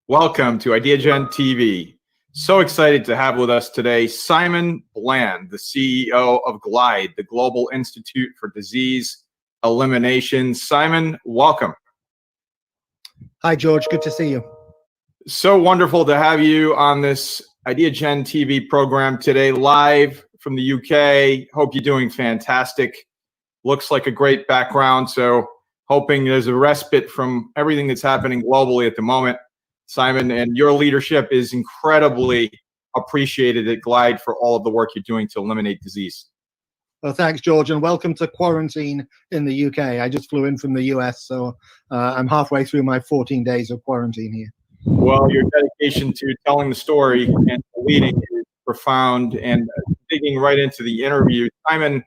Welcome to Ideagen TV. So excited to have with us today Simon Bland, the CEO of GLIDE, the Global Institute for Disease Elimination. Simon, welcome. Hi, George. Good to see you. So wonderful to have you on this Ideagen TV program today, live from the UK. Hope you're doing fantastic. Looks like a great background. So hoping there's a respite from everything that's happening globally at the moment. Simon, and your leadership is incredibly appreciated at GLIDE for all of the work you're doing to eliminate disease. Well, thanks, George, and welcome to quarantine in the UK. I just flew in from the US, so I'm halfway through my 14 days of quarantine here. Well, your dedication to telling the story and leading is profound, and digging right into the interview. Simon,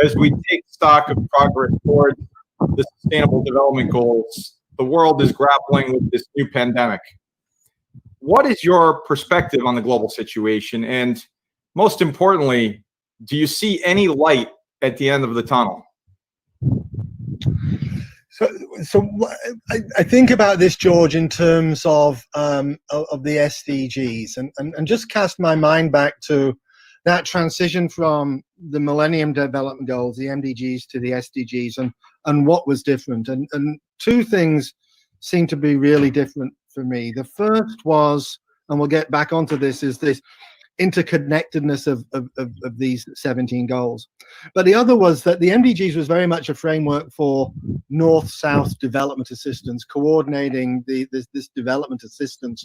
as we take stock of progress towards the Sustainable Development Goals, the world is grappling with this new pandemic. What is your perspective on the global situation? And most importantly, do you see any light at the end of the tunnel? So I think about this, George, in terms of the SDGs, and just cast my mind back to that transition from the Millennium Development Goals, the MDGs, to the SDGs, and what was different. And two things seem to be really different for me. The first was, and we'll get back onto this, is this interconnectedness of these 17 goals. But the other was that the MDGs was very much a framework for North-South development assistance, coordinating this development assistance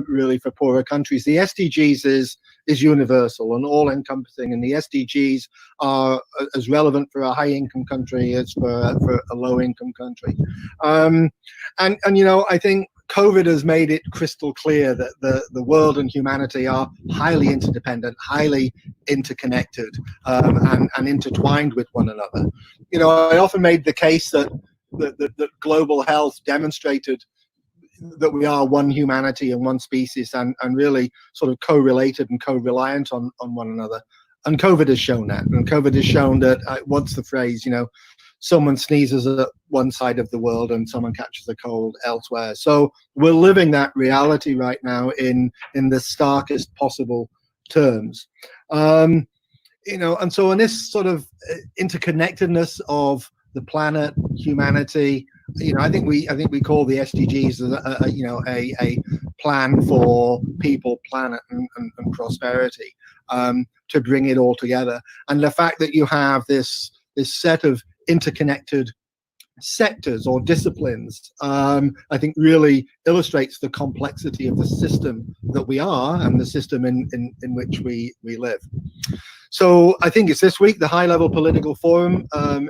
really for poorer countries. The SDGs is universal and all-encompassing, and the SDGs are as relevant for a high-income country as for a low-income country. And you know, I think COVID has made it crystal clear that the world and humanity are highly interdependent, highly interconnected, and intertwined with one another. You know, I often made the case that global health demonstrated that we are one humanity and one species, and really sort of co-related and co-reliant on one another. And COVID has shown that. And COVID has shown that, what's the phrase, you know, someone sneezes at one side of the world and someone catches a cold elsewhere. So we're living that reality right now in the starkest possible terms. You know, and so in this sort of interconnectedness of the planet, humanity, you know, I think we call the SDGs you know, a plan for people, planet, and prosperity, to bring it all together. And the fact that you have this set of interconnected sectors or disciplines, I think really illustrates the complexity of the system that we are and the system in which we live. So I think it's this week the high-level political forum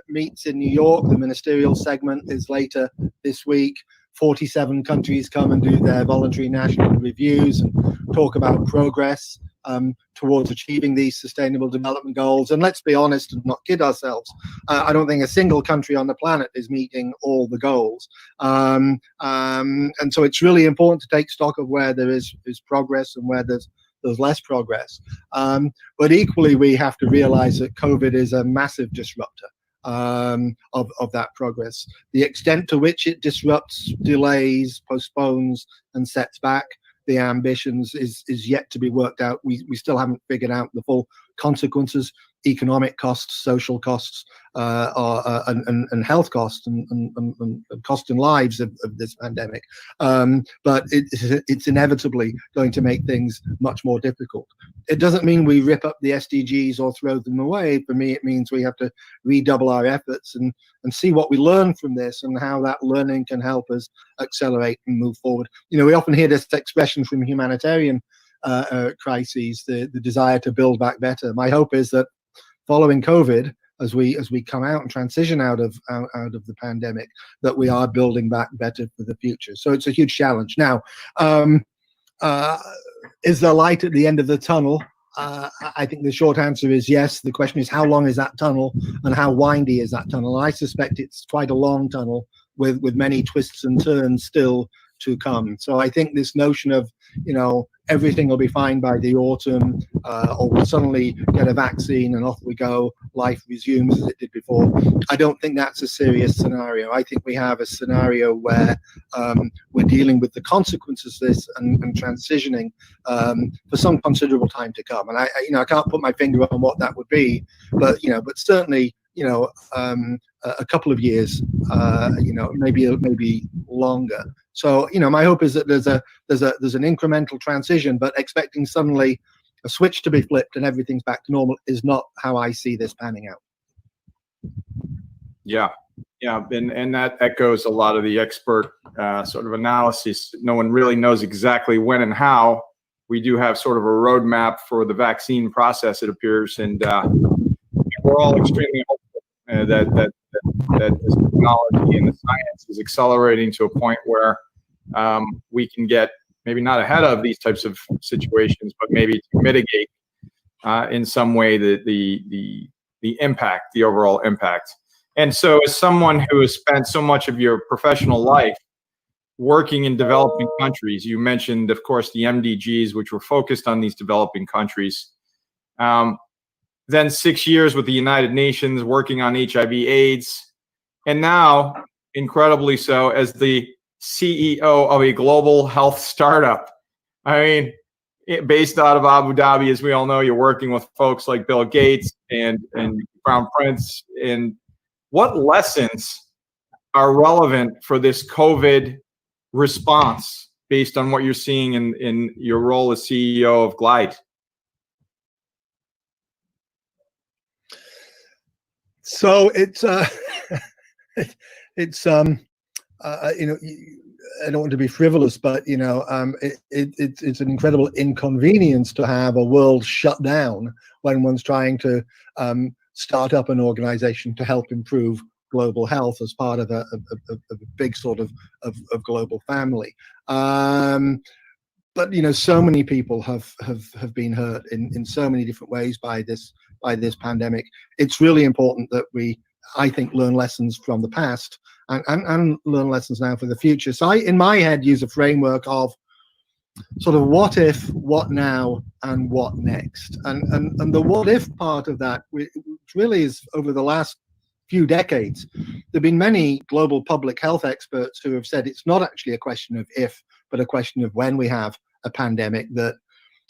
meets in New York. The ministerial segment is later this week. 47 countries come and do their voluntary national reviews and talk about progress towards achieving these sustainable development goals. And let's be honest and not kid ourselves, I don't think a single country on the planet is meeting all the goals. And so it's really important to take stock of where there is progress and where there's less progress. But equally, we have to realize that COVID is a massive disruptor of that progress. The extent to which it disrupts, delays, postpones, and sets back the ambitions is yet to be worked out. We still haven't figured out the full consequences, economic costs, social costs, and health costs, and cost in lives of this pandemic. But it's inevitably going to make things much more difficult. It doesn't mean we rip up the SDGs or throw them away. For me, it means we have to redouble our efforts and see what we learn from this and how that learning can help us accelerate and move forward. You know, we often hear this expression from humanitarian crises, the desire to build back better. My hope is that following COVID, as we come out and transition out of the pandemic, that we are building back better for the future. So it's a huge challenge. Now, is there light at the end of the tunnel? I think the short answer is yes. The question is, how long is that tunnel and how windy is that tunnel? I suspect it's quite a long tunnel with many twists and turns still to come. So I think this notion of, you know, everything will be fine by the autumn, or we'll suddenly get a vaccine and off we go, life resumes as it did before. I don't think that's a serious scenario. I think we have a scenario where we're dealing with the consequences of this and transitioning for some considerable time to come. And I can't put my finger on what that would be, but certainly, a couple of years, maybe longer. So, my hope is that there's an incremental transition, but expecting suddenly a switch to be flipped and everything's back to normal is not how I see this panning out. Yeah, and that echoes a lot of the expert sort of analysis. No one really knows exactly when and how. We do have sort of a roadmap for the vaccine process, it appears, and we're all extremely hopeful that this technology and the science is accelerating to a point where we can get maybe not ahead of these types of situations, but maybe to mitigate in some way the impact, the overall impact. And so, as someone who has spent so much of your professional life working in developing countries, you mentioned, of course, the MDGs, which were focused on these developing countries. Then 6 years with the United Nations working on HIV/AIDS, and now, incredibly so, as the CEO of a global health startup. I mean, based out of Abu Dhabi, as we all know, you're working with folks like Bill Gates and Crown Prince. And what lessons are relevant for this COVID response based on what you're seeing in your role as CEO of Glide? So it's I don't want to be frivolous, but it's an incredible inconvenience to have a world shut down when one's trying to start up an organization to help improve global health as part of a big sort of global family. But so many people have been hurt in so many different ways by this pandemic. It's really important that we, I think, learn lessons from the past and learn lessons now for the future. So I, in my head, use a framework of sort of what if, what now, and what next. And the what if part of that, which really is over the last few decades, there have been many global public health experts who have said it's not actually a question of if, but a question of when we have a pandemic that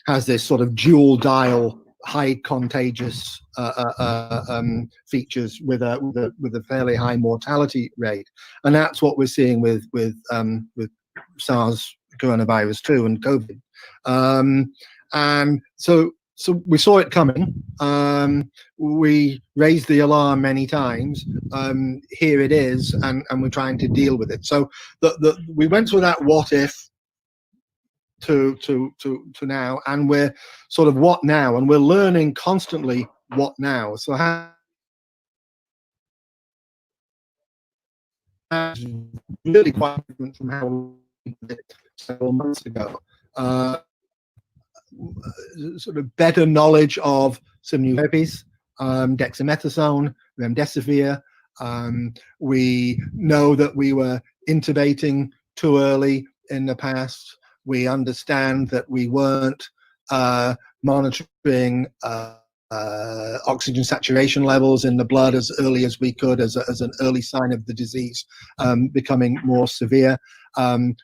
has this sort of dual dial, high contagious features with a fairly high mortality rate, and that's what we're seeing with SARS coronavirus 2 and COVID. And so we saw it coming. We raised the alarm many times. Here it is, and we're trying to deal with it. So we went through that what if to now, and we're sort of what now, and we're learning constantly what now. So how really quite different from how we did it several months ago. Sort of better knowledge of some new therapies, dexamethasone, remdesivir. We know that we were intubating too early in the past. We understand that we weren't monitoring oxygen saturation levels in the blood as early as we could, as an early sign of the disease becoming more severe.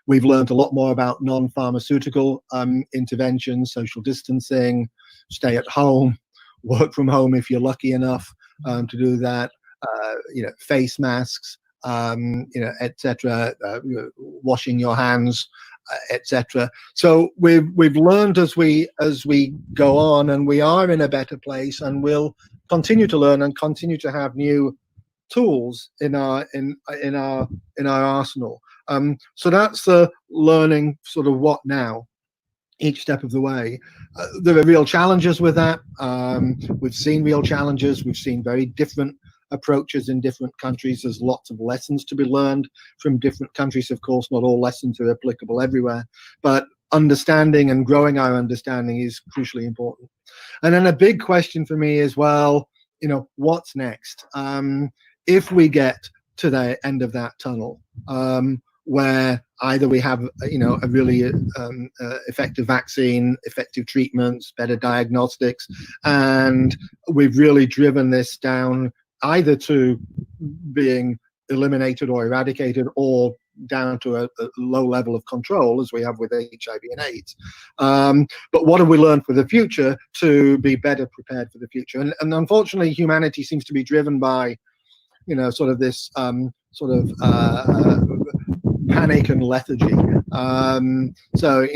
We've learned a lot more about non-pharmaceutical interventions, social distancing, stay at home, work from home if you're lucky enough to do that, face masks, etc., washing your hands, etc. So we've learned as we go on, and we are in a better place, and we'll continue to learn and continue to have new tools in our arsenal. So that's the learning sort of what now, each step of the way. There are real challenges with that. We've seen real challenges. We've seen very different approaches in different countries. There's lots of lessons to be learned from different countries. Of course, not all lessons are applicable everywhere, but understanding and growing our understanding is crucially important. And then a big question for me is, well, what's next? If we get to the end of that tunnel, where either we have, a really effective vaccine, effective treatments, better diagnostics, and we've really driven this down either to being eliminated or eradicated, or down to a low level of control, as we have with HIV and AIDS. But what have we learned for the future to be better prepared for the future? And unfortunately, humanity seems to be driven by, sort of this panic and lethargy. So,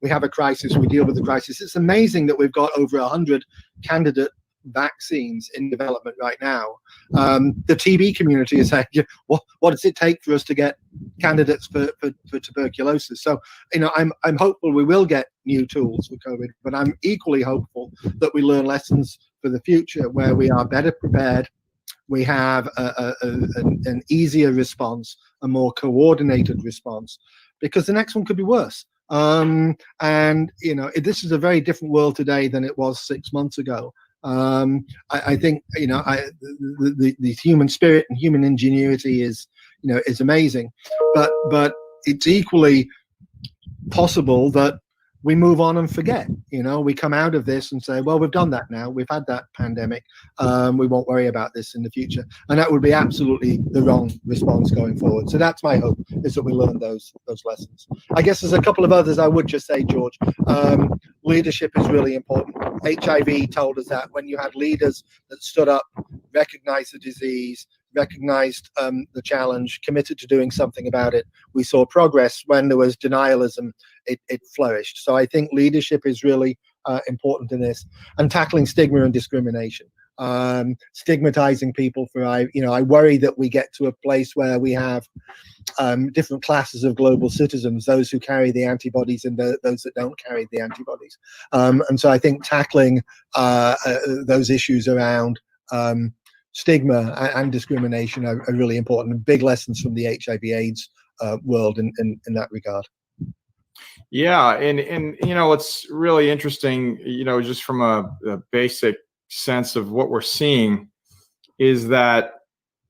we have a crisis, we deal with the crisis. It's amazing that we've got over 100 candidate vaccines in development right now. The TB community is saying, what does it take for us to get candidates for tuberculosis? So, I'm hopeful we will get new tools for COVID, but I'm equally hopeful that we learn lessons for the future where we are better prepared. We have an easier response, a more coordinated response, because the next one could be worse. And this is a very different world today than it was 6 months ago. I think the human spirit and human ingenuity is amazing, but it's equally possible that we move on and forget. We come out of this and say, well, we've done that now. We've had that pandemic. We won't worry about this in the future. And that would be absolutely the wrong response going forward. So that's my hope, is that we learn those lessons. I guess there's a couple of others I would just say, George. Leadership is really important. HIV told us that when you had leaders that stood up, recognized the disease, recognized the challenge, committed to doing something about it, we saw progress. When there was denialism, it flourished. So I think leadership is really important in this, and tackling stigma and discrimination. Stigmatizing people for, I worry that we get to a place where we have different classes of global citizens, those who carry the antibodies and those that don't carry the antibodies. And so I think tackling those issues around stigma and discrimination are really important, big lessons from the HIV/AIDS world in that regard. Yeah, and what's really interesting, just from a basic sense of what we're seeing, is that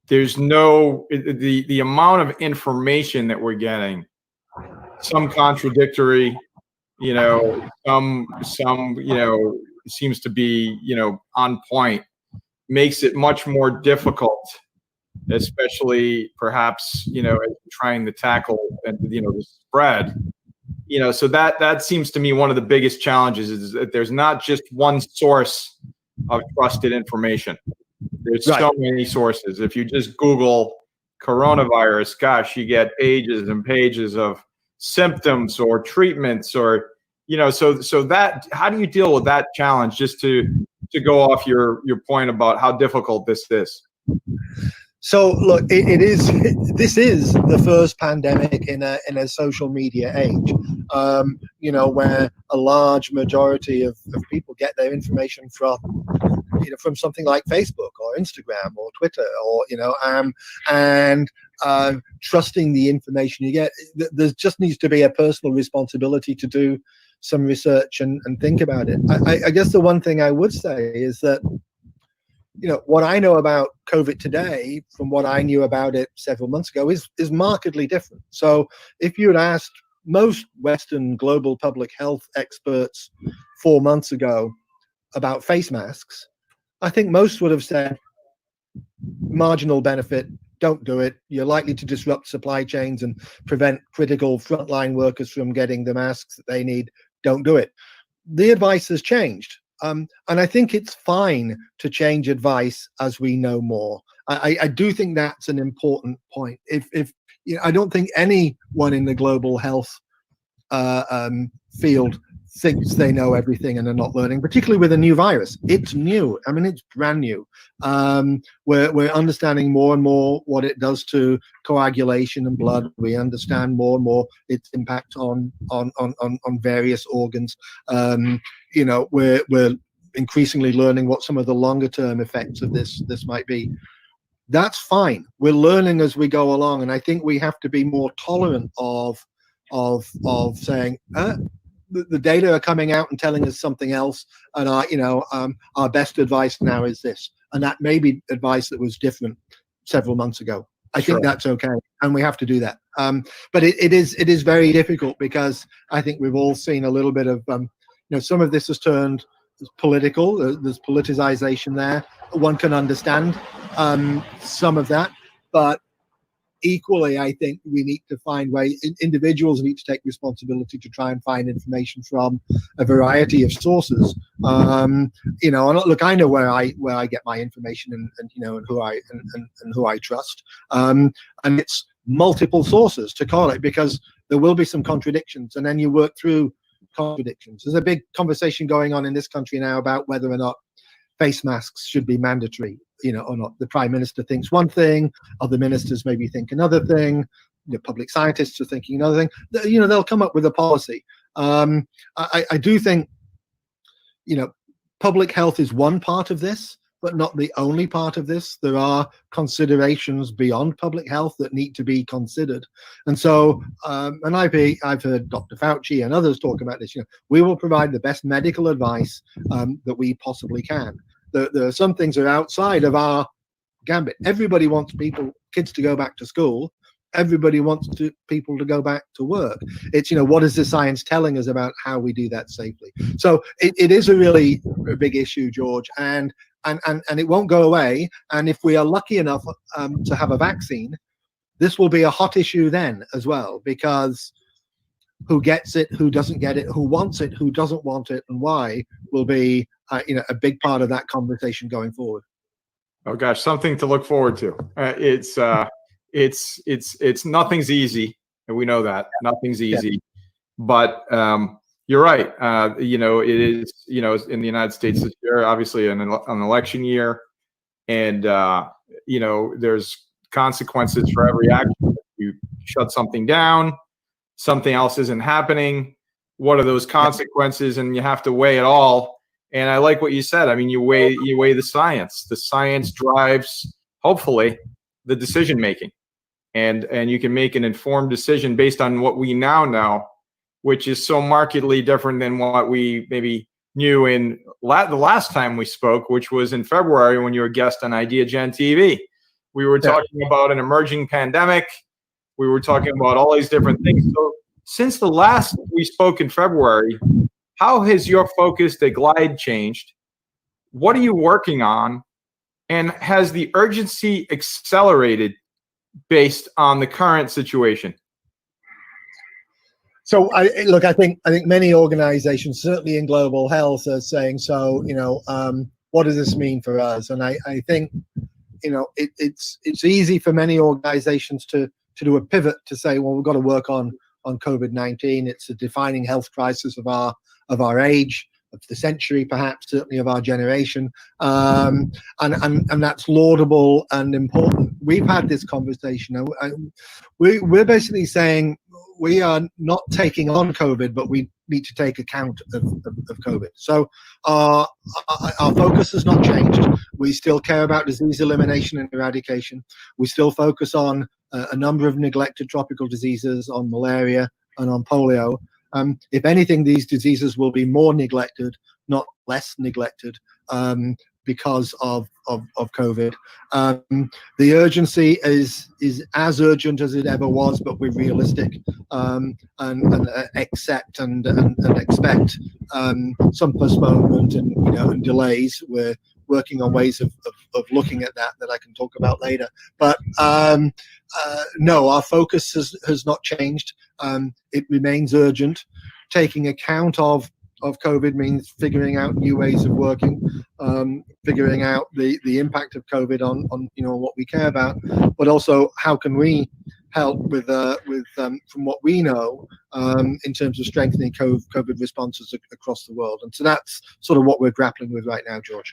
there's the amount of information that we're getting, some contradictory, some seems to be on point, makes it much more difficult, especially perhaps trying to tackle the spread. So that seems to me one of the biggest challenges, is that there's not just one source of trusted information. There's so many sources. If you just Google coronavirus, gosh, you get pages and pages of symptoms or treatments, or so that, how do you deal with that challenge, just to go off your point about how difficult this is? So look, this is the first pandemic in a social media age, where a large majority of people get their information from something like Facebook or Instagram or Twitter, or and trusting the information you get. There just needs to be a personal responsibility to do some research and think about it. I guess the one thing I would say is that what I know about COVID today from what I knew about it several months ago is markedly different. So if you had asked most Western global public health experts 4 months ago about face masks, I think most would have said marginal benefit, don't do it. You're likely to disrupt supply chains and prevent critical frontline workers from getting the masks that they need. Don't do it. The advice has changed. And I think it's fine to change advice as we know more. I do think that's an important point. If I don't think anyone in the global health field thinks they know everything and are not learning, particularly with a new virus. It's new. I mean, it's brand new. We're understanding more and more what it does to coagulation and blood. We understand more and more its impact on various organs. We're increasingly learning what some of the longer term effects of this might be. That's fine. We're learning as we go along, and I think we have to be more tolerant of saying the data are coming out and telling us something else, and our best advice now is this, and that may be advice that was different several months ago. I Sure. think that's okay, and we have to do that. But it is very difficult, because I think we've all seen a little bit of some of this has turned political. There's politicization there. One can understand some of that, but equally, I think we need to find ways. Individuals need to take responsibility to try and find information from a variety of sources. And look, I know where I get my information, and who I trust. And it's multiple sources to call it, because there will be some contradictions, and then you work through contradictions. There's a big conversation going on in this country now about whether or not face masks should be mandatory, or not. The Prime Minister thinks one thing, other ministers maybe think another thing, public scientists are thinking another thing. They'll come up with a policy. I do think, public health is one part of this, but not the only part of this. There are considerations beyond public health that need to be considered. And so, and I've heard Dr. Fauci and others talk about this. We will provide the best medical advice that we possibly can. There are some things that are outside of our gambit. Everybody wants kids to go back to school. Everybody wants people to go back to work. It's, what is the science telling us about how we do that safely? So it is a really big issue, George, and it won't go away. And if we are lucky enough to have a vaccine, this will be a hot issue then as well, because who gets it, who doesn't get it, who wants it, who doesn't want it, and why will be a big part of that conversation going forward. Oh gosh, something to look forward to. It's nothing's easy, and we know that nothing's easy. But you're right. It is. In the United States this year, obviously an election year, and there's consequences for every action. You shut something down, something else isn't happening. What are those consequences? And you have to weigh it all. And I like what you said. I mean, you weigh the science. The science drives, hopefully, the decision making. And you can make an informed decision based on what we now know, which is so markedly different than what we maybe knew in the last time we spoke, which was in February when you were a guest on Ideagen TV. We were talking about an emerging pandemic. We were talking about all these different things. So since the last we spoke in February, how has your focus, the glide, changed? What are you working on? And has the urgency accelerated based on the current situation? So I think many organizations, certainly in global health, are saying, so, what does this mean for us? And I think, it's easy for many organizations to do a pivot to say, well, we've got to work on COVID-19. It's a defining health crisis of our age, of the century, perhaps, certainly of our generation. And that's laudable and important. We've had this conversation. We're basically saying we are not taking on COVID, but we need to take account of COVID. So our focus has not changed. We still care about disease elimination and eradication. We still focus on a number of neglected tropical diseases, on malaria and on polio. If anything, these diseases will be more neglected, not less neglected, because of COVID. The urgency is as urgent as it ever was, but we're realistic and accept and expect some postponement and delays. We're working on ways of looking at that I can talk about later. But no, our focus has not changed. It remains urgent. Taking account of COVID means figuring out new ways of working, figuring out the impact of COVID on what we care about, but also how can we help with from what we know in terms of strengthening COVID responses across the world. And so that's sort of what we're grappling with right now, George.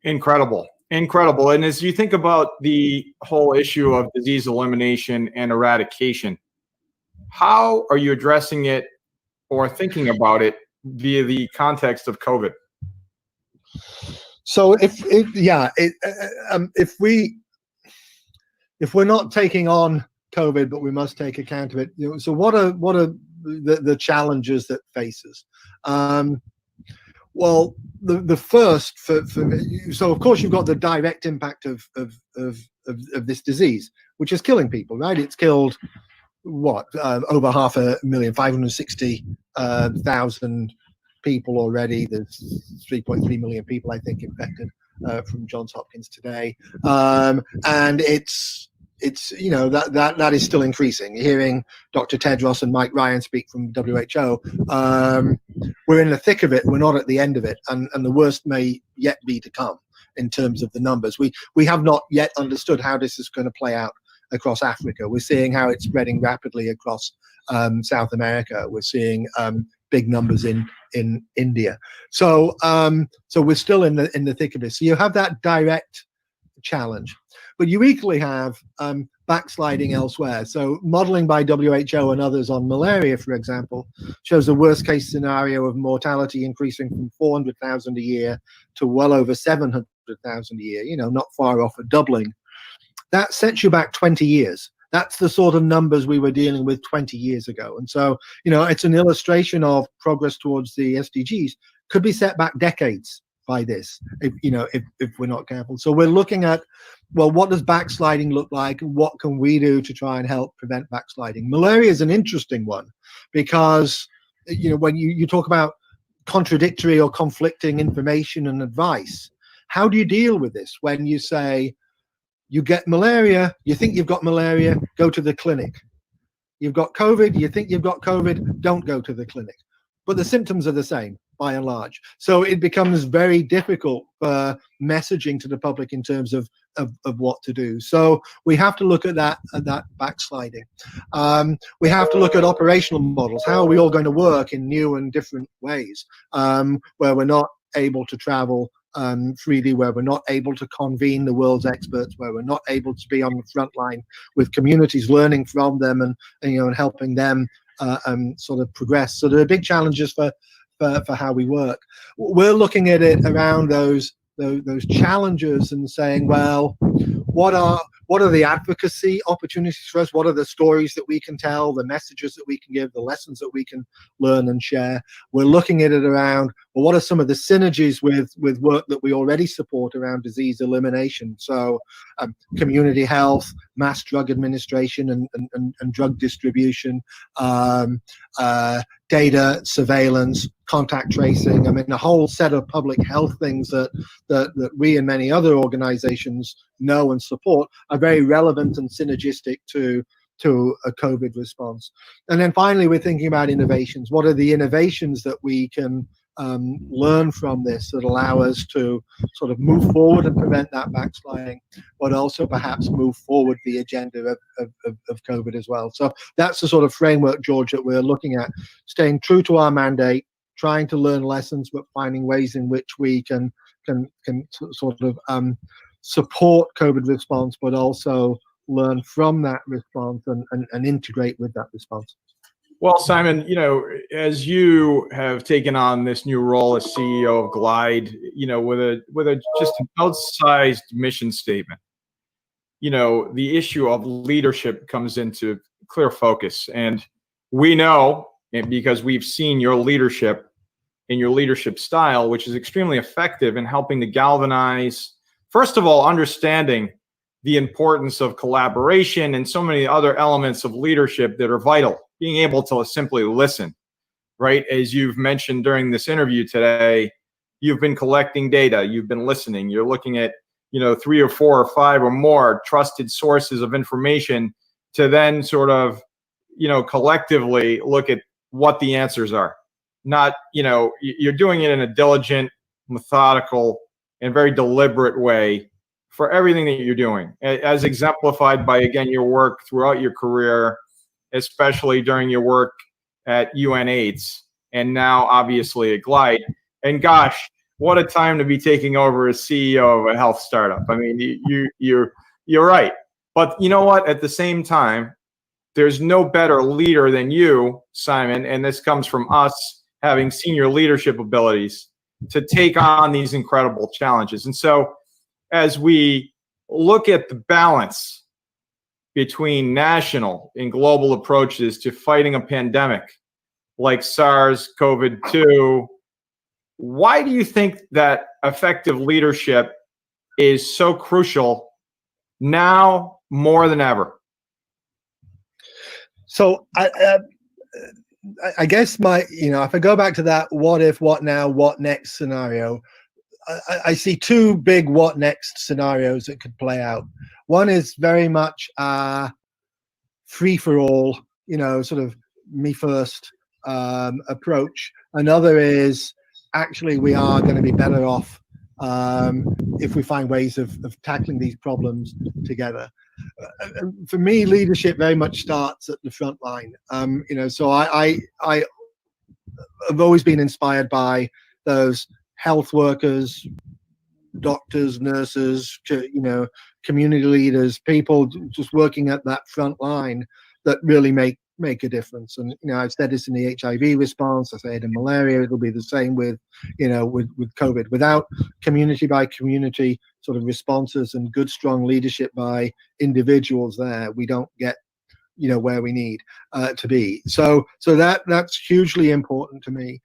Incredible. And as you think about the whole issue of disease elimination and eradication, how are you addressing it or thinking about it via the context of COVID? So if we're not taking on COVID, but we must take account of it. So what are the challenges that face us? Well, the first so of course you've got the direct impact of this disease, which is killing people, right? It's killed what over 500,000, 560,000 people already. There's 3.3 million people, I think, infected from Johns Hopkins today, and it's that is still increasing. Hearing Dr. Tedros and Mike Ryan speak from WHO, we're in the thick of it. We're not at the end of it, and the worst may yet be to come in terms of the numbers. We have not yet understood how this is going to play out across Africa. We're seeing how it's spreading rapidly across South America. We're seeing big numbers in India. So we're still in the thick of it. So you have that direct challenge, but you equally have backsliding elsewhere. So modeling by WHO and others on malaria, for example, shows a worst case scenario of mortality increasing from 400,000 a year to well over 700,000 a year, not far off a doubling. That sets you back 20 years. That's the sort of numbers we were dealing with 20 years ago. And so, it's an illustration of progress towards the SDGs could be set back decades by this, if we're not careful. So we're looking at, well, what does backsliding look like? What can we do to try and help prevent backsliding? Malaria is an interesting one because, when you talk about contradictory or conflicting information and advice, how do you deal with this when you say, you get malaria, you think you've got malaria, go to the clinic. You've got COVID, you think you've got COVID, don't go to the clinic. But the symptoms are the same, by and large. So it becomes very difficult for messaging to the public in terms of what to do. So we have to look at that backsliding. We have to look at operational models. How are we all going to work in new and different ways, where we're not able to travel freely, where we're not able to convene the world's experts, where we're not able to be on the front line with communities, learning from them and helping them sort of progress. So there are big challenges for how we work. We're looking at it around those challenges and saying, well, what are the advocacy opportunities for us? What are the stories that we can tell, the messages that we can give, the lessons that we can learn and share? We're looking at it around, well, what are some of the synergies with work that we already support around disease elimination? So community health, mass drug administration and drug distribution, data surveillance, contact tracing. I mean, a whole set of public health things that we and many other organizations know and support are very relevant and synergistic to a COVID response. And then finally, we're thinking about innovations. What are the innovations that we can learn from this that allow us to sort of move forward and prevent that backsliding, but also perhaps move forward the agenda of COVID as well. So that's the sort of framework, George, that we're looking at, staying true to our mandate, trying to learn lessons, but finding ways in which we can sort of support COVID response, but also learn from that response and integrate with that response. Well, Simon, as you have taken on this new role as CEO of Glide, with a just an outsized mission statement, the issue of leadership comes into clear focus. And we know, because we've seen your leadership and your leadership style, which is extremely effective in helping to galvanize, first of all, understanding the importance of collaboration and so many other elements of leadership that are vital. Being able to simply listen, right? As you've mentioned during this interview today, you've been collecting data, you've been listening, you're looking at, 3 or 4 or 5 or more trusted sources of information to then sort of, collectively look at what the answers are. Not, you're doing it in a diligent, methodical, and very deliberate way for everything that you're doing, as exemplified by, again, your work throughout your career, especially during your work at UNAIDS and now obviously at Glide. And gosh, what a time to be taking over as CEO of a health startup. I mean, you're right. But you know what? At the same time, there's no better leader than you, Simon, and this comes from us having senior leadership abilities to take on these incredible challenges. And so as we look at the balance between national and global approaches to fighting a pandemic like SARS-CoV-2, Why do you think that effective leadership is so crucial now more than ever? So I guess if I go back to that what if, what now, what next scenario, I see two big what next scenarios that could play out. One is very much free for all, sort of me first approach. Another is actually we are going to be better off if we find ways of tackling these problems together. For me, leadership very much starts at the front line. So I have always been inspired by those health workers, doctors, nurses, community leaders, people just working at that front line that really make a difference. And I've said this in the HIV response. I say it in malaria. It'll be the same with with COVID. Without community by community sort of responses and good strong leadership by individuals, there we don't get where we need to be. So that's hugely important to me.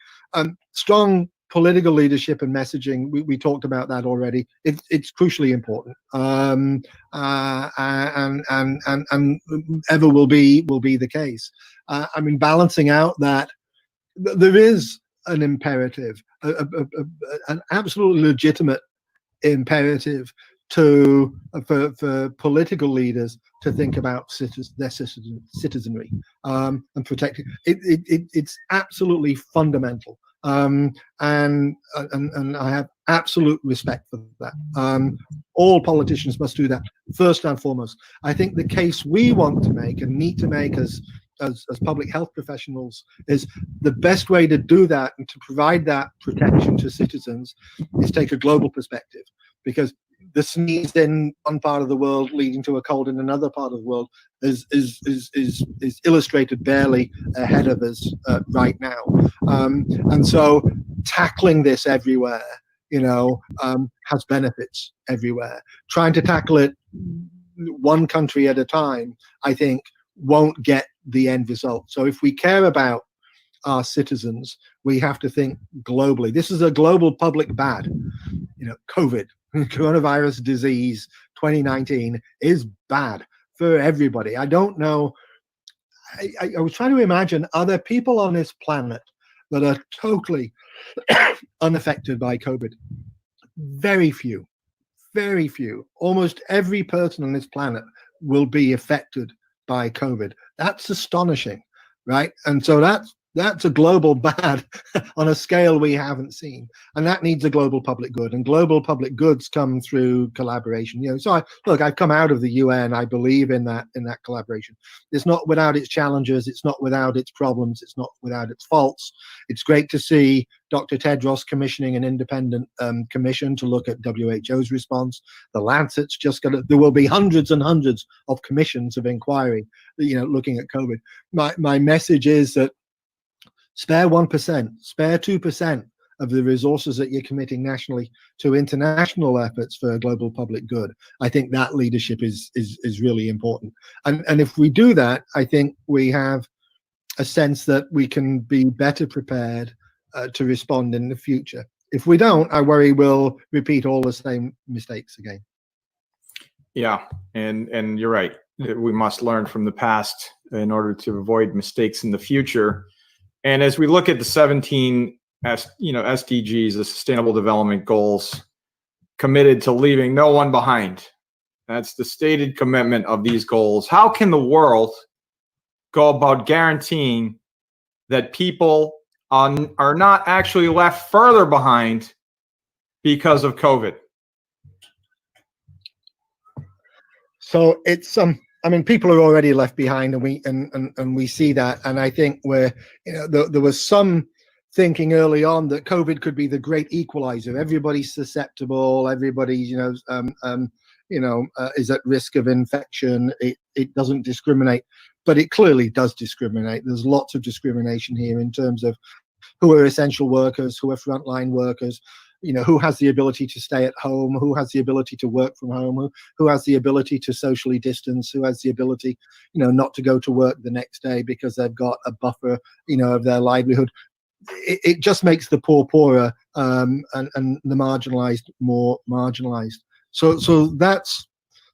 Strong political leadership and messaging, we talked about that already. It's crucially important, and ever will be the case. Balancing out that there is an imperative, an absolutely legitimate imperative for political leaders to think about their citizenry and protect it. It's absolutely fundamental. And I have absolute respect for that. All politicians must do that first and foremost. I think the case we want to make and need to make as public health professionals is the best way to do that and to provide that protection to citizens is take a global perspective, because the sneeze in one part of the world leading to a cold in another part of the world is illustrated barely ahead of us right now. And so tackling this everywhere, has benefits everywhere. Trying to tackle it one country at a time, I think, won't get the end result. So if we care about our citizens, we have to think globally. This is a global public bad. COVID, coronavirus disease 2019 is bad for everybody. I don't know. I was trying to imagine, are there people on this planet that are totally unaffected by COVID? Very few, very few. Almost every person on this planet will be affected by COVID. That's astonishing, right? And so that's a global bad on a scale we haven't seen, and that needs a global public good. And global public goods come through collaboration. So I've come out of the UN. I believe in that collaboration. It's not without its challenges. It's not without its problems. It's not without its faults. It's great to see Dr. Tedros commissioning an independent commission to look at WHO's response. The Lancet's there will be hundreds and hundreds of commissions of inquiry, looking at COVID. My message is that spare 1%, spare 2% of the resources that you're committing nationally to international efforts for global public good. I think that leadership is really important. And if we do that, I think we have a sense that we can be better prepared to respond in the future. If we don't, I worry we'll repeat all the same mistakes again. Yeah, and you're right. We must learn from the past in order to avoid mistakes in the future. And as we look at the 17 SDGs, the Sustainable Development Goals, committed to leaving no one behind. That's the stated commitment of these goals. How can the world go about guaranteeing that people are not actually left further behind because of COVID? So it's people are already left behind, and we see that. And I think there was some thinking early on that COVID could be the great equalizer. Everybody's susceptible. Everybody, is at risk of infection. It doesn't discriminate, but it clearly does discriminate. There's lots of discrimination here in terms of who are essential workers, who are frontline workers. Who has the ability to stay at home, who has the ability to work from home, who has the ability to socially distance, who has the ability, not to go to work the next day because they've got a buffer, of their livelihood. It just makes the poor poorer and the marginalized more marginalized. So that's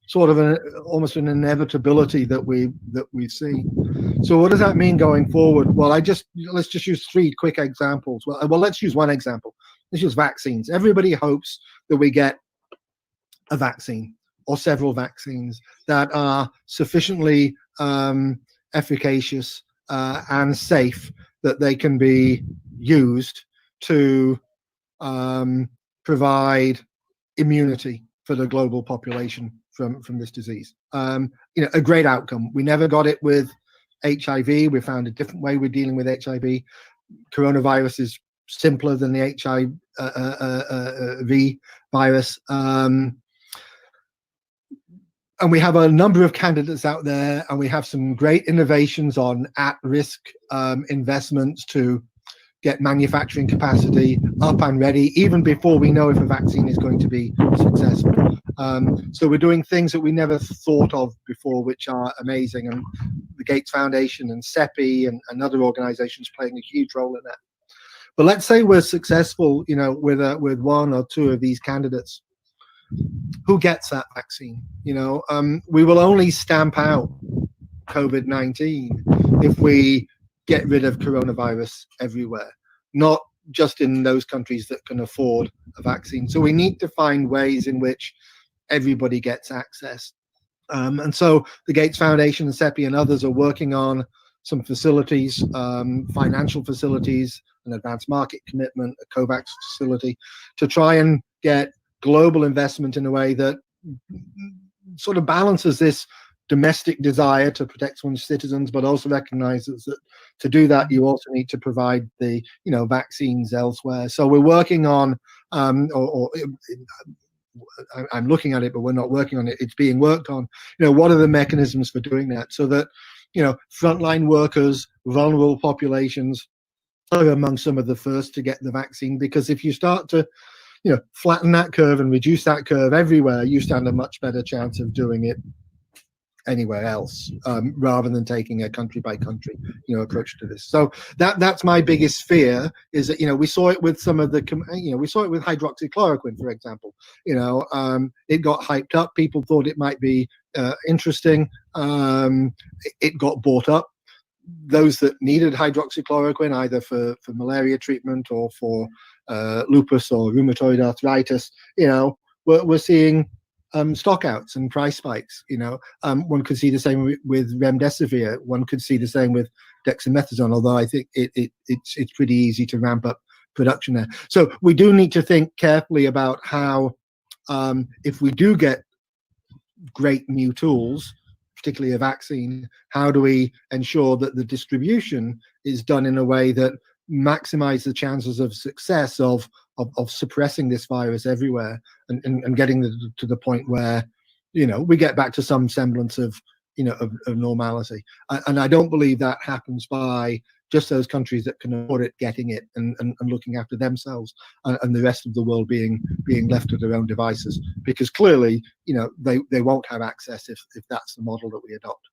sort of almost an inevitability that we see. So what does that mean going forward? Well, let's just use three quick examples. Well, let's use one example. Let's use vaccines. Everybody hopes that we get a vaccine or several vaccines that are sufficiently efficacious and safe that they can be used to provide immunity for the global population from this disease. A great outcome. We never got it with HIV. We found a different way we're dealing with HIV. Coronavirus is simpler than the HIV virus. And we have a number of candidates out there, and we have some great innovations on at-risk investments to get manufacturing capacity up and ready, even before we know if a vaccine is going to be successful. So we're doing things that we never thought of before, which are amazing. And the Gates Foundation and CEPI and other organizations playing a huge role in that. But let's say we're successful, with one or two of these candidates. Who gets that vaccine? We will only stamp out COVID-19 if we get rid of coronavirus everywhere, not just in those countries that can afford a vaccine. So we need to find ways in which everybody gets access. And so the Gates Foundation and CEPI and others are working on some facilities, financial facilities, an advanced market commitment, a COVAX facility, to try and get global investment in a way that sort of balances this domestic desire to protect one's citizens, but also recognizes that to do that, you also need to provide the vaccines elsewhere. So we're working on, I'm looking at it, but we're not working on it. It's being worked on. What are the mechanisms for doing that, so that frontline workers, vulnerable populations are among some of the first to get the vaccine? Because if you start to flatten that curve and reduce that curve everywhere, you stand a much better chance of doing it anywhere else, rather than taking a country by country approach to this. So that's my biggest fear, is that we saw it with some of the we saw it with hydroxychloroquine, for example. It got hyped up, people thought it might be interesting, it got bought up. Those that needed hydroxychloroquine, either for malaria treatment or for lupus or rheumatoid arthritis, we're seeing stockouts and price spikes. One could see the same with remdesivir. One could see the same with dexamethasone, although I think it's pretty easy to ramp up production there. So we do need to think carefully about how, if we do get great new tools, particularly a vaccine, how do we ensure that the distribution is done in a way that maximize the chances of success of suppressing this virus everywhere, and getting to the point where we get back to some semblance of normality. And I don't believe that happens by just those countries that can afford it getting it and looking after themselves, and the rest of the world being left to their own devices, because clearly they won't have access if that's the model that we adopt.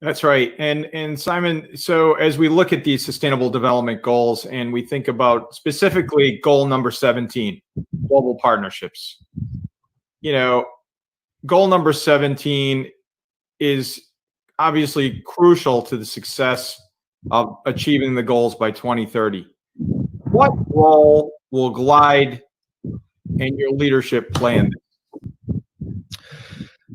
That's right. And Simon, so as we look at these sustainable development goals and we think about specifically goal number 17, global partnerships, goal number 17 is obviously crucial to the success of achieving the goals by 2030. What role will Glide and your leadership play in this?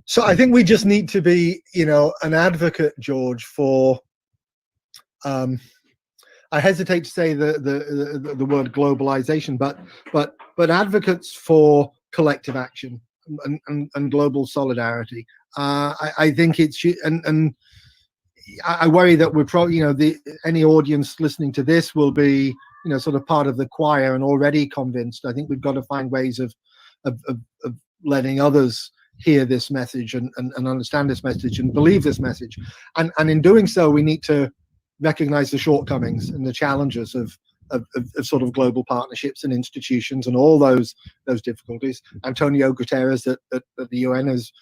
So I think we just need to be, an advocate, George, for. I hesitate to say the word globalization, but advocates for collective action and global solidarity. I think it's, and I worry that we're probably, any audience listening to this will be, sort of part of the choir and already convinced. I think we've got to find ways of letting others hear this message and understand this message and believe this message, and in doing so, we need to recognize the shortcomings and the challenges of sort of global partnerships and institutions and all those difficulties. Antonio Guterres at the UN has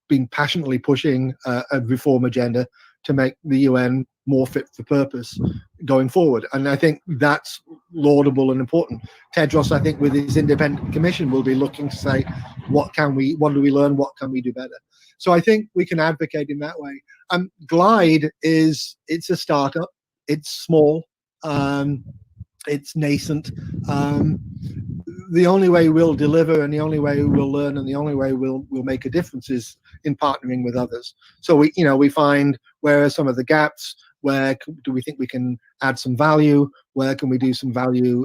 been passionately pushing a reform agenda to make the UN more fit for purpose going forward. And I think that's laudable and important. Tedros, I think, with his independent commission, will be looking to say, what do we learn? What can we do better? So I think we can advocate in that way. Glide it's a startup. It's small. It's nascent. The only way we'll deliver, and the only way we'll learn, and the only way we'll make a difference is in partnering with others. So we find where are some of the gaps, where do we think we can add some value, where can we do some value,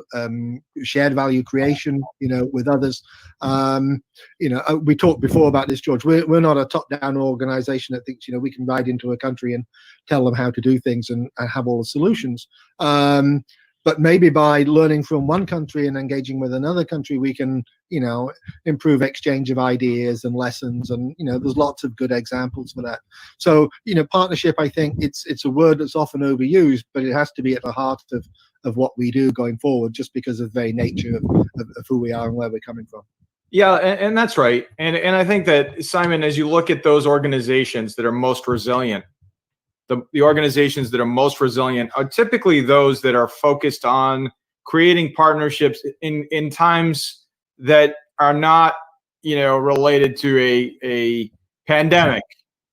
shared value creation, with others. We talked before about this, George. We're not a top-down organization that thinks, we can ride into a country and tell them how to do things and have all the solutions. But maybe by learning from one country and engaging with another country, we can, improve exchange of ideas and lessons. And, there's lots of good examples for that. So, partnership, I think it's a word that's often overused, but it has to be at the heart of what we do going forward, just because of the very nature of who we are and where we're coming from. Yeah, and that's right. And I think that, Simon, as you look at those organizations that are most resilient, the organizations that are most resilient are typically those that are focused on creating partnerships in times that are not, related to a pandemic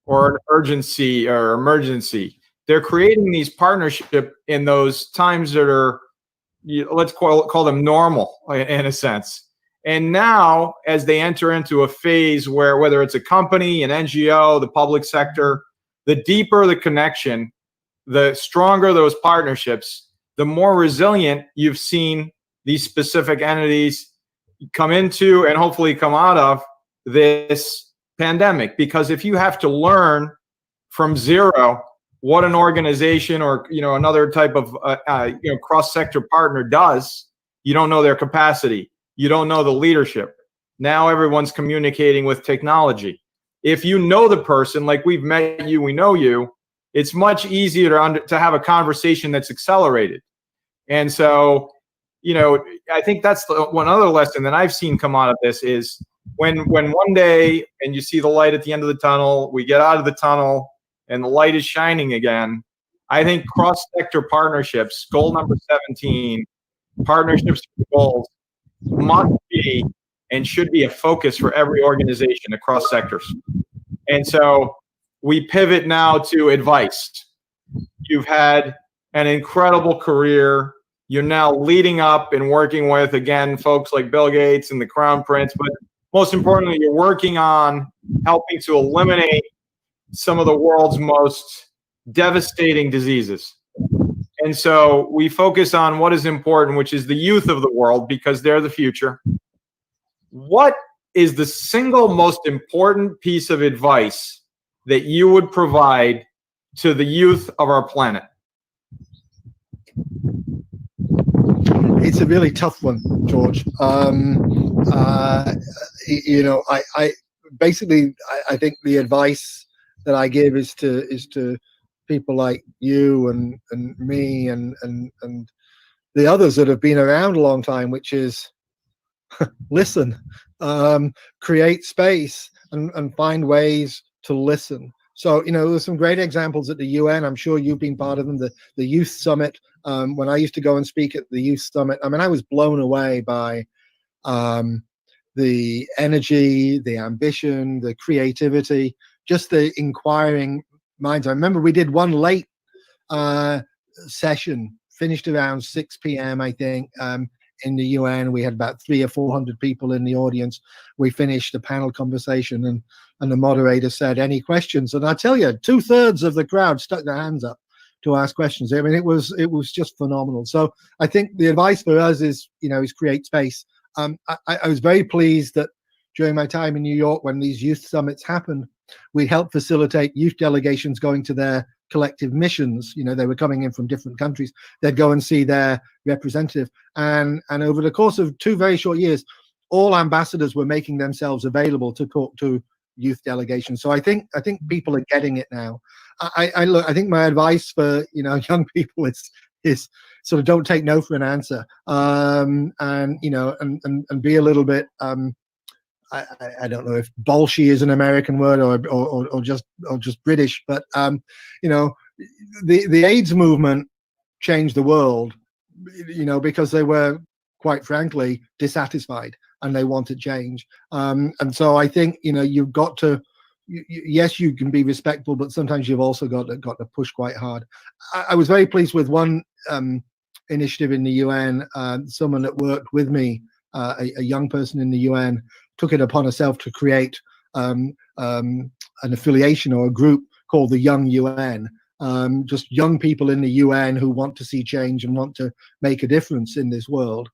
or an urgency or emergency. They're creating these partnerships in those times that are, let's call them normal in a sense. And now, as they enter into a phase where, whether it's a company, an NGO, the public sector, the deeper the connection, the stronger those partnerships, the more resilient you've seen these specific entities come into and hopefully come out of this pandemic. Because if you have to learn from zero what an organization or another type of cross-sector partner does, you don't know their capacity, you don't know the leadership. Now everyone's communicating with technology. If you know the person, like we've met you, we know you, it's much easier to have a conversation that's accelerated. And so, I think that's one other lesson that I've seen come out of this is when one day, and you see the light at the end of the tunnel, we get out of the tunnel and the light is shining again. I think cross-sector partnerships, goal number 17, partnerships for goals, must be and should be a focus for every organization across sectors. And so we pivot now to advice. You've had an incredible career. You're now leading up and working with, again, folks like Bill Gates and the Crown Prince, but most importantly, you're working on helping to eliminate some of the world's most devastating diseases. And so we focus on what is important, which is the youth of the world, because they're the future. What is the single most important piece of advice that you would provide to the youth of our planet? It's a really tough one, George. I think the advice that I give is to people like you and me and the others that have been around a long time, which is listen, create space and find ways to listen. So, there's some great examples at the UN. I'm sure you've been part of them. The Youth Summit. When I used to go and speak at the Youth Summit, I was blown away by the energy, the ambition, the creativity, just the inquiring minds. I remember we did one late session, finished around 6 p.m., I think, in the UN. We had about 300 or 400 people in the audience. We finished a panel conversation, and the moderator said, "Any questions?" And I tell you, 2/3 of the crowd stuck their hands up to ask questions. It was just phenomenal. So I think the advice for us is create space. I was very pleased that during my time in New York, when these youth summits happened, we helped facilitate youth delegations going to their collective missions. They were coming in from different countries. They'd go and see their representative. And over the course of 2 very short years, all ambassadors were making themselves available to talk to youth delegations. So I think people are getting it now. I think my advice for young people is sort of don't take no for an answer, and be a little bit I don't know if bolshy is an American word or just British, but the AIDS movement changed the world, because they were, quite frankly, dissatisfied and they wanted change. And so I think you've got to. Yes, you can be respectful, but sometimes you've also got to push quite hard. I was very pleased with one initiative in the UN. Someone that worked with me, a young person in the UN, took it upon herself to create an affiliation or a group called the Young UN. Just young people in the UN who want to see change and want to make a difference in this world.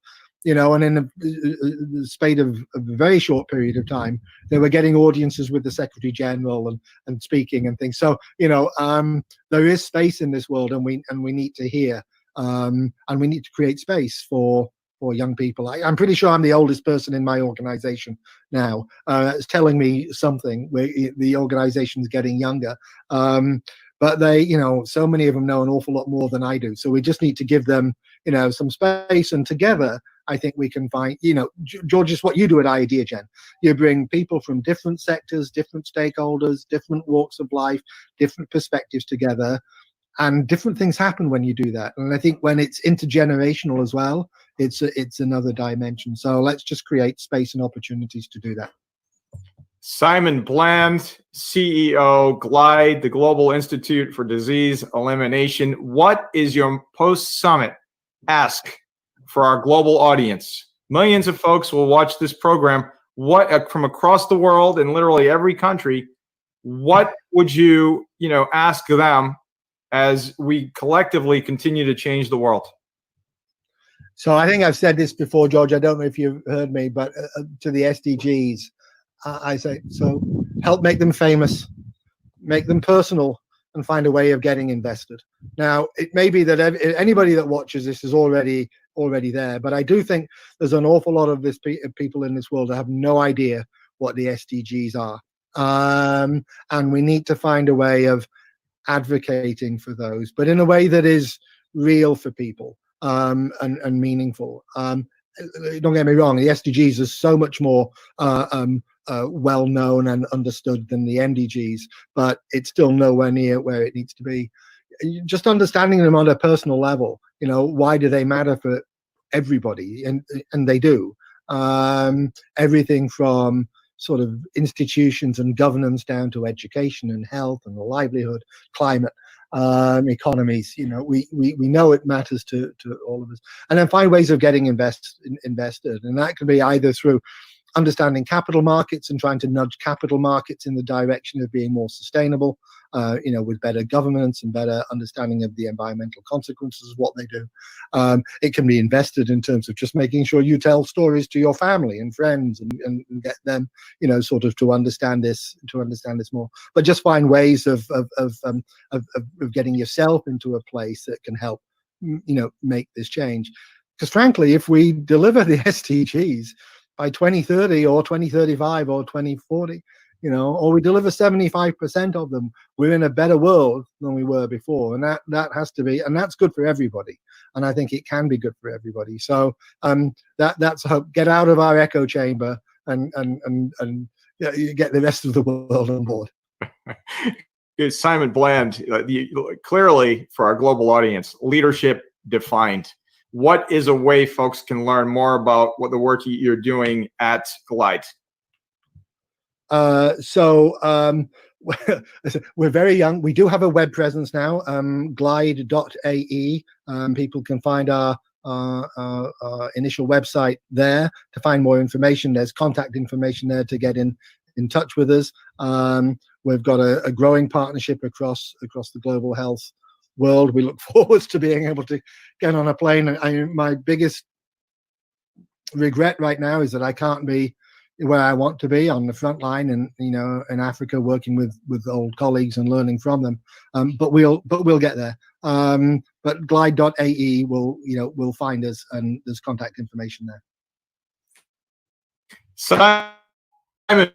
And in the space of a very short period of time, they were getting audiences with the Secretary General and speaking and things. So, there is space in this world, and we need to hear, and we need to create space for young people. I'm pretty sure I'm the oldest person in my organization now. It's telling me something. Where the organization's getting younger. But they, so many of them know an awful lot more than I do. So we just need to give them, some space, and together, I think we can find, George, is what you do at Ideagen. You bring people from different sectors, different stakeholders, different walks of life, different perspectives together, and different things happen when you do that. And I think when it's intergenerational as well, it's another dimension. So let's just create space and opportunities to do that. Simon Bland, CEO, GLIDE, the Global Institute for Disease Elimination. What is your post-summit ask for our global audience? Millions of folks will watch this program. What from across the world and literally every country? What would you ask them as we collectively continue to change the world? So I think I've said this before, George. I don't know if you've heard me, but to the SDGs, I say, so help make them famous, make them personal, and find a way of getting invested. Now, it may be that anybody that watches this is already there, but I do think there's an awful lot of people in this world that have no idea what the SDGs are. And we need to find a way of advocating for those, but in a way that is real for people, and meaningful. Don't get me wrong, the SDGs is so much more well known and understood than the MDGs, but it's still nowhere near where it needs to be. Just understanding them on a personal level, why do they matter for everybody? And they do. Everything from sort of institutions and governance down to education and health and livelihood, climate, economies. We know it matters to all of us. And then find ways of getting invested, and that can be either through understanding capital markets and trying to nudge capital markets in the direction of being more sustainable, with better governance and better understanding of the environmental consequences of what they do. It can be invested in terms of just making sure you tell stories to your family and friends and get them, sort of to understand this more. But just find ways of getting yourself into a place that can help, make this change. Because frankly, if we deliver the SDGs by 2030 or 2035 or 2040, or we deliver 75% of them, we're in a better world than we were before. And that has to be, and that's good for everybody. And I think it can be good for everybody. So that's hope. Get out of our echo chamber and you get the rest of the world on board. Simon Bland, clearly for our global audience, leadership defined. What is a way folks can learn more about what the work you're doing at GLIDE? We're very young. We do have a web presence now, glide.ae. People can find our initial website there to find more information. There's contact information there to get in touch with us. We've got a growing partnership across the global health world. We look forward to being able to get on a plane. My biggest regret right now is that I can't be where I want to be on the front line and in Africa, working with old colleagues and learning from them. But we'll get there. But glide.ae will find us, and there's contact information there. Simon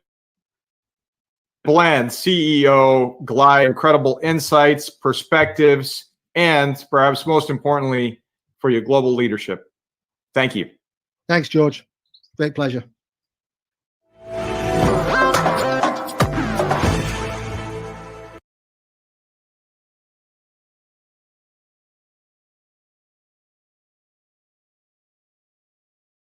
Bland, CEO, GLIDE, incredible insights, perspectives, and perhaps most importantly, for your global leadership. Thank you. Thanks, George. Great pleasure.